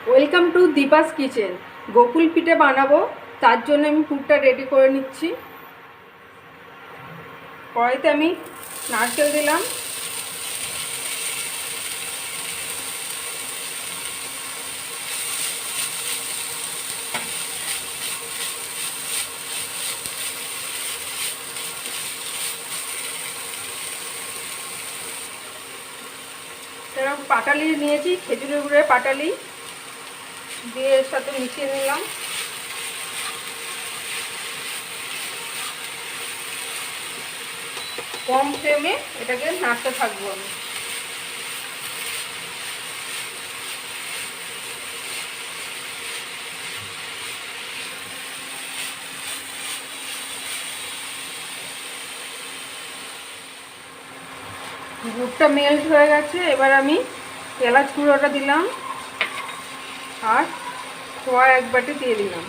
Welcome to Deepa's kitchen. Gokul পিঠে বানাবো, তার জন্য আমি পুরটা রেডি করে নিচ্ছি। কড়াইতে আমি নারকেল দিলাম, পাটালি নিয়েছি, খেজুরের গুঁড়ের পাটালি দিয়ে এর সাথে মিশিয়ে নিলাম। কম ফ্লেমে এটাকে নাড়তে থাকবো আমি। গুড়টা মেল্ট হয়ে গেছে, এবার আমি এলাচ গুঁড়োটা দিলাম আর খোয়া এক বাটি দিয়ে দিলাম।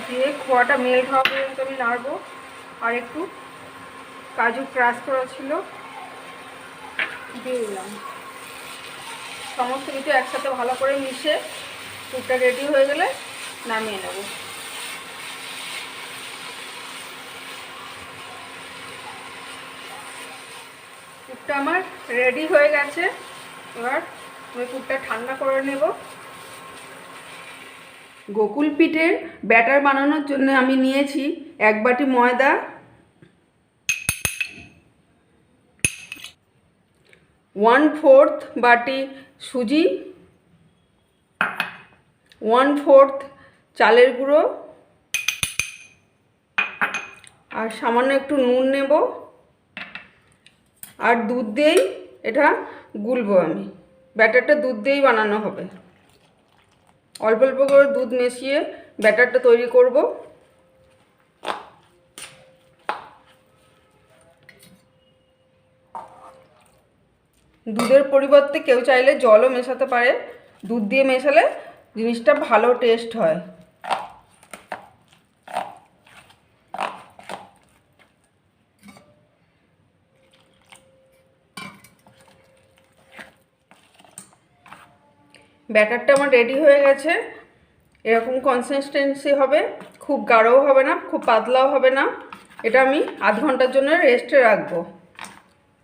দিয়ে খোয়াটা মেল্ট হওয়া পর্যন্ত আমি নাড়বো। আর একটু কাজু ক্রাশ করা ছিল দিয়ে দিলাম। সমস্ত কিছু একসাথে ভালো করে মিশে পুরটা রেডি হয়ে গেলে নামিয়ে নেব। পুরটা আমার রেডি হয়ে গেছে, এবার আমি পুরটা ঠান্ডা করে নেব। গোকুল পিঠের ব্যাটার বানানোর জন্য আমি নিয়েছি 1 বাটি ময়দা, 1/4 বাটি সুজি, 1/4 চালের গুঁড়ো আর সামান্য একটু নুন নেব। আর দুধ দিয়েই এটা গুলবো আমি। ব্যাটারটা দুধ দিয়েই বানানো হবে। অল্প অল্প করে দুধ মিশিয়ে ব্যাটারটা তৈরি করব। দুধের পরিবর্তে কেউ চাইলে জলও মেশাতে পারে। দুধ দিয়ে মেশালে জিনিসটা ভালো টেস্ট হয়। ব্যাটারটা আমার রেডি হয়ে গেছে। এরকম কনসিস্টেন্সি হবে, খুব গাঢ়ও হবে না, খুব পাতলাও হবে না। এটা আমি আধ ঘন্টার জন্য রেস্টে রাখবো।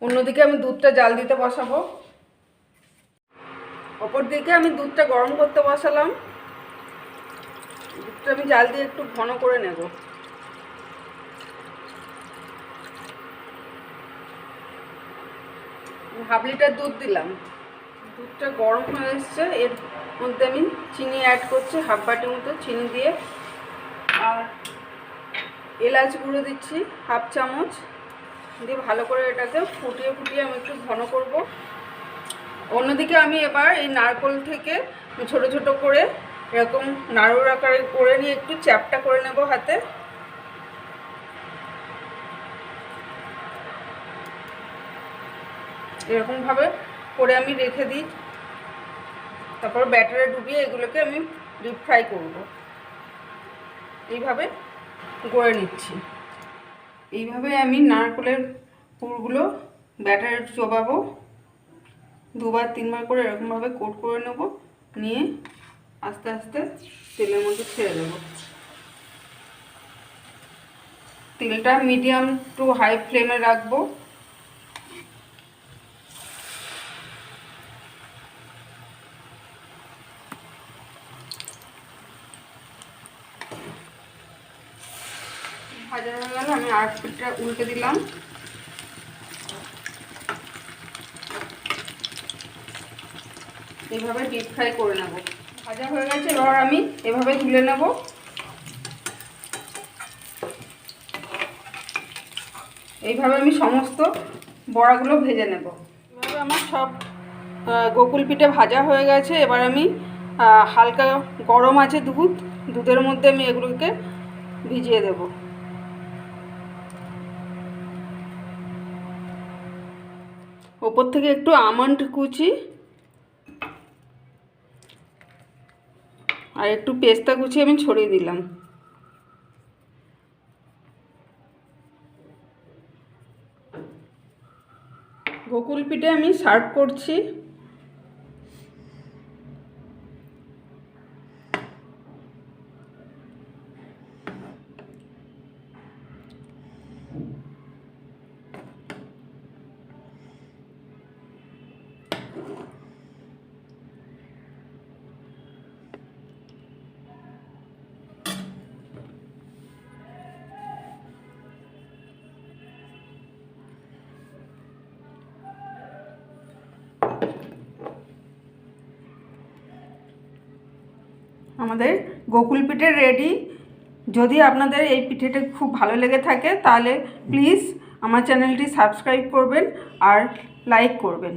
অন্যদিকে আমি দুধটা জাল দিতে বসাবো। অপর দিকে আমি দুধটা গরম করতে বসালাম। দুধটা আমি জাল দিয়ে একটু ঘন করে নেব। হাফ লিটার দুধ দিলাম। দুধটা গরম হয়ে এসছে, এর মধ্যে আমি চিনি অ্যাড করছি, হাফ বাটি মতো চিনি দিয়ে। আর এলাচ গুঁড়ো দিচ্ছি হাফ চামচ দিয়ে ভালো করে এটাকে ফুটিয়ে ফুটিয়ে আমি একটু ঘন করব। অন্যদিকে আমি এবার এই নারকেল থেকে ছোট ছোট করে এরকম নাড়ুর আকারে করে নিয়ে একটু চ্যাপটা করে নেব হাতে। এরকমভাবে করে আমি রেখে দিই। তারপর ব্যাটারে ডুবিয়ে এগুলোকে আমি ডিপ ফ্রাই করব। এইভাবে গড়ে নিচ্ছি। এইভাবে আমি নারকেলের পুরগুলো ব্যাটারে চোবাবো। 2-3 বার করে এরকমভাবে কোট করে নেব, নিয়ে আস্তে আস্তে তেলের মধ্যে ছেড়ে দেবো। তেলটা মিডিয়াম টু হাই ফ্লেমে রাখবো। ভাজা হয়ে গেল, আমি আর পিঠটা উল্টে দিলাম। এইভাবে ডিপ ফ্রাই করে নেব। ভাজা হয়ে গেছে, এবার আমি এভাবে তুলে নেব। এইভাবে আমি সমস্ত বড়াগুলো ভেজে নেব। এভাবে আমার সব গোকুল পিঠে ভাজা হয়ে গেছে। এবার আমি হালকা গরম আছে দুধের মধ্যে আমি এগুলোকে ভিজিয়ে দেব। ওপর থেকে একটু আমন্ড কুচি আর একটু পেস্তা কুচি আমি ছড়িয়ে দিলাম। গোকুল পিঠে আমি সার্ভ করছি। আমাদের গোকুল পিঠে রেডি। যদি আপনাদের এই পিঠেটা খুব ভালো লেগে থাকে তাহলে প্লিজ আমার চ্যানেলটি সাবস্ক্রাইব করবেন আর লাইক করবেন।